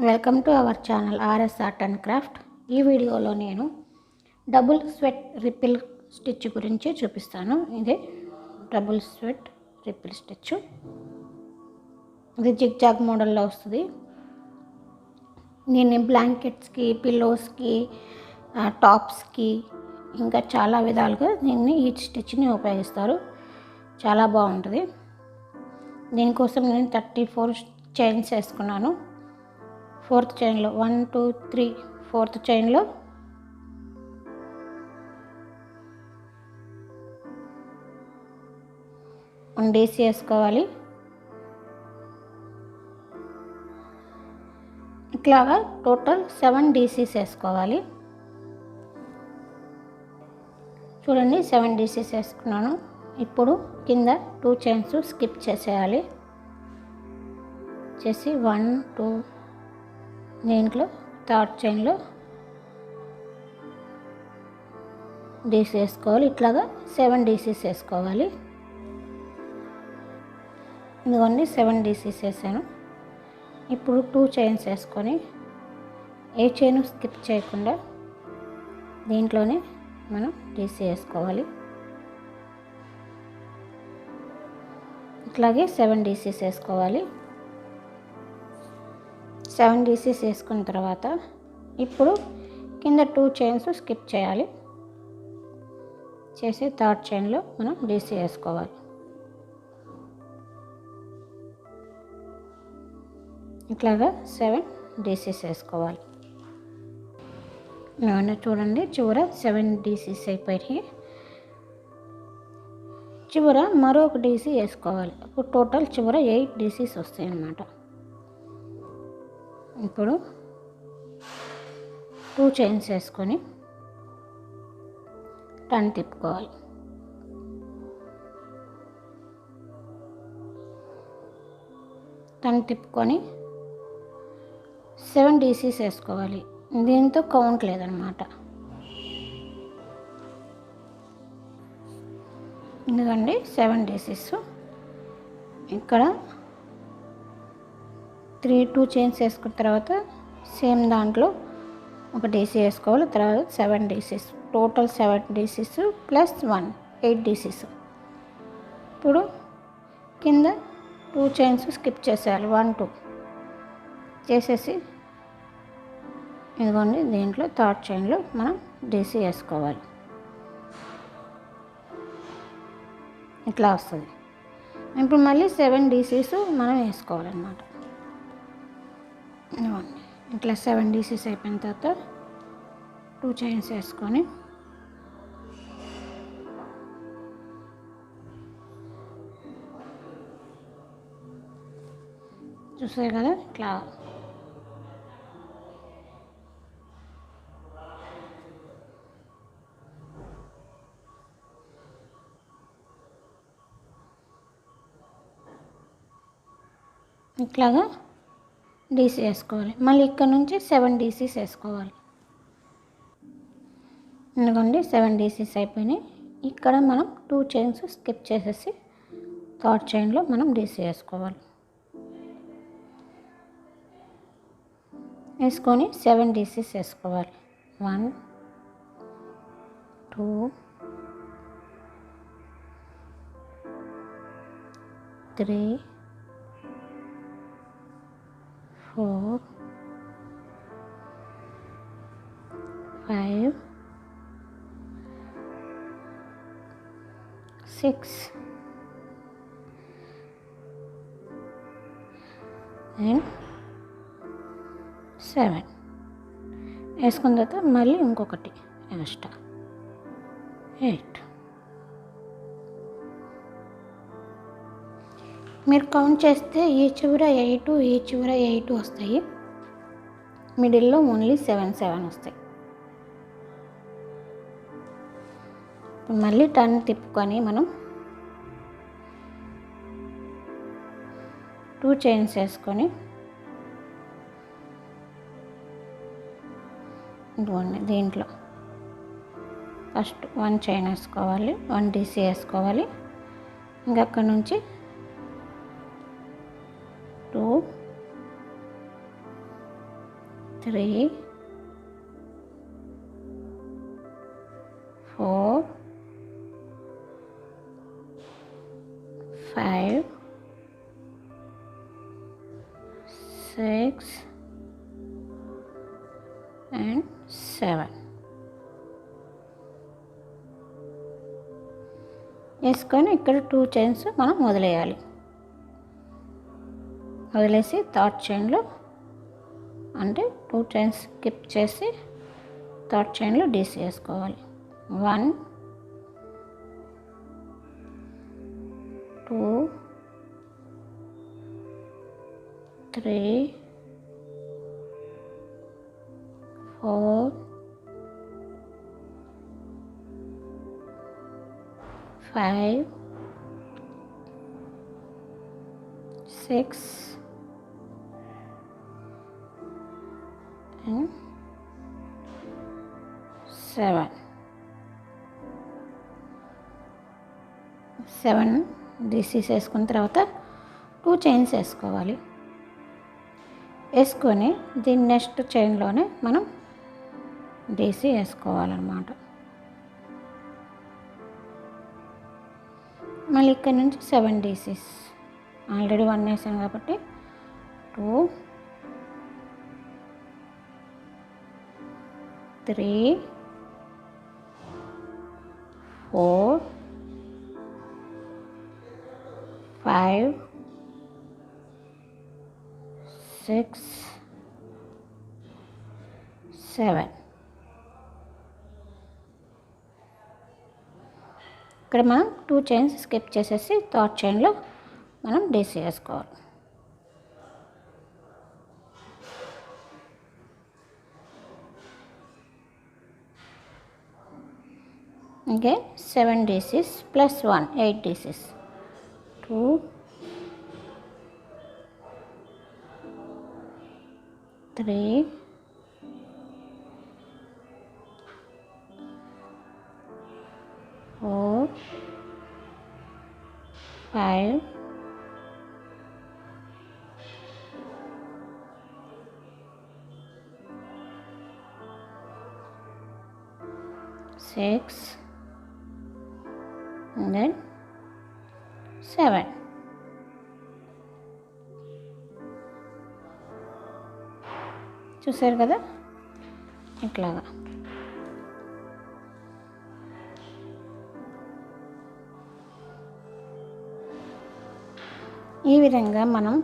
Welcome to our channel RS art and craft. ఈ వీడియోలో నేను డబుల్ స్వెట్ రిపిల్ స్టిచ్ గురించి చూపిస్తాను. ఇదే డబుల్ స్వెట్ రిపిల్ స్టిచ్. ఇది జిగ్ జాగ్ మోడల్లో వస్తుంది. దీన్ని బ్లాంకెట్స్కి, పిల్లోస్కి, టాప్స్కి ఇంకా చాలా విధాలుగా దీన్ని ఈ స్టిచ్ని ఉపయోగిస్తారు. చాలా బాగుంటుంది. దీనికోసం నేను 34 చైన్స్ వేసుకున్నాను. 4th చైన్లో 1 2 3 4th చైన్లో డీసీ వేసుకోవాలి. ఇట్లాగా టోటల్ 7 డీసీస్ వేసుకోవాలి. చూడండి, 7 డీసీస్ వేసుకున్నాను. ఇప్పుడు కింద 2 చైన్స్ స్కిప్ చేసేయాలి. చేసి 1 2 దీంట్లో 3rd చైన్లో డీసీ వేసుకోవాలి. ఇట్లాగా 7 డీసీస్ వేసుకోవాలి. ఇదిగోండి 7 డీసీస్ వేసాను. ఇప్పుడు 2 చైన్స్ వేసుకొని ఏ చైన్ స్కిప్ చేయకుండా దీంట్లోనే మనం డీసీ వేసుకోవాలి. ఇట్లాగే 7 డీసీస్ వేసుకోవాలి. 7 డీసీస్ వేసుకున్న తర్వాత ఇప్పుడు కింద 2 చైన్స్ స్కిప్ చేయాలి. చేసి 3rd చైన్లో మనం డీసీ వేసుకోవాలి. ఇట్లాగా 7 డీసీస్ వేసుకోవాలి. ఏమన్నా చూడండి, చివర 7 డీసీస్ అయిపోయి చివర మరొక డీసీ వేసుకోవాలి. అప్పుడు టోటల్ చివర 8 డీసీస్ వస్తాయి అన్నమాట. ఇప్పుడు 2 చైన్స్ వేసుకొని టర్న్ తిప్పుకోవాలి. టర్న్ తిప్పుకొని 7 డీసీస్ వేసుకోవాలి. దీంతో కౌంట్ లేదనమాట. ఎందుకండి 7 డీసీస్ ఇక్కడ 2 చైన్స్ వేసుకున్న తర్వాత సేమ్ దాంట్లో ఒక డీసీ వేసుకోవాలి. తర్వాత 7 DCs, total 7 DCs plus 1 8 DCs. ఇప్పుడు కింద 2 చైన్స్ స్కిప్ చేసేయాలి. 1 2 చేసేసి ఇదిగోండి దీంట్లో 3rd చైన్లో మనం డీసీ వేసుకోవాలి. ఇట్లా వస్తుంది. ఇప్పుడు మళ్ళీ 7 డీసీస్ మనం వేసుకోవాలన్నమాట. ఇట్లా 7 డీసీస్ అయిపోయిన తర్వాత 2 చైన్స్ వేసుకొని చూసారు కదా, ఇట్లా ఇట్లాగా డీసీ వేసుకోవాలి. మళ్ళీ ఇక్కడ నుంచి 7 డీసీస్ వేసుకోవాలి. ఎందుకండి 7 డీసీస్ అయిపోయినాయి. ఇక్కడ మనం 2 చైన్స్ స్కిప్ చేసేసి 3rd చైన్లో మనం డీసీ వేసుకోవాలి. వేసుకొని 7 డీసీస్ వేసుకోవాలి. 1 2 3 4 5 6 and 7 వేసుకున్న తర్వాత మళ్ళీ ఇంకొకటి ఎక్స్ట్రా 8. మీరు కౌంట్ చేస్తే ఈ చివర 8 ఈ చివర 8 వస్తాయి. మిడిల్లో ఓన్లీ 7 వస్తాయి. మళ్ళీ టర్న్ తిప్పుకొని మనం 2 చైన్స్ వేసుకొని ఇదిగోండి దీంట్లో ఫస్ట్ 1 చైన్ వేసుకోవాలి, 1 డీసీ వేసుకోవాలి. ఇంకా అక్కడ నుంచి 2 3 4 5 6 and 7 వేసుకొని ఇక్కడ 2 చైన్స్ మనం వదిలేయాలి. వదిలేసి థర్డ్ చైన్లో అంటే 2 చైన్స్ స్కిప్ చేసి థర్డ్ చైన్లో డీసీ వేసుకోవాలి. 1 2 3 4 5 6 and 7 డీసీస్ వేసుకున్న తర్వాత 2 చైన్స్ వేసుకోవాలి. వేసుకొని దీని నెక్స్ట్ చైన్లోనే మనం డీసీ వేసుకోవాలన్నమాట. మళ్ళీ ఇక్కడ నుంచి 7 డీసీస్ ఆల్రెడీ 1 వేసాను కాబట్టి 2 3 4 5 6 7 ఇక్కడ మనం 2 చైన్స్ స్కిప్ చేసేసి థర్డ్ చైన్లో మనం డీసీ వేసుకోవాలి. Okay 7 DCs plus 1 8 DCs 2 3 4 5 6 and then 7. చూసారు కదా ఇట్లాగా. ఈ విధంగా మనం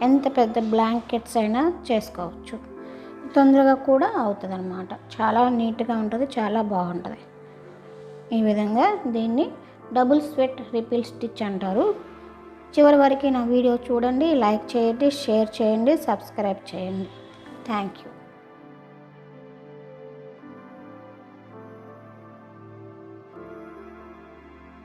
ఎంత పెద్ద బ్లాంకెట్స్ అయినా చేసుకోవచ్చు. తొందరగా కూడా అవుతుంది అన్నమాట. చాలా నీట్గా ఉంటుంది, చాలా బాగుంటుంది. ఈ విధంగా దీన్ని డబుల్ స్వీట్ రిపిల్ స్టిచ్ అంటారు. చివరి వరకు నా వీడియో చూడండి, లైక్ చేయండి, షేర్ చేయండి, సబ్స్క్రైబ్ చేయండి. Thank you.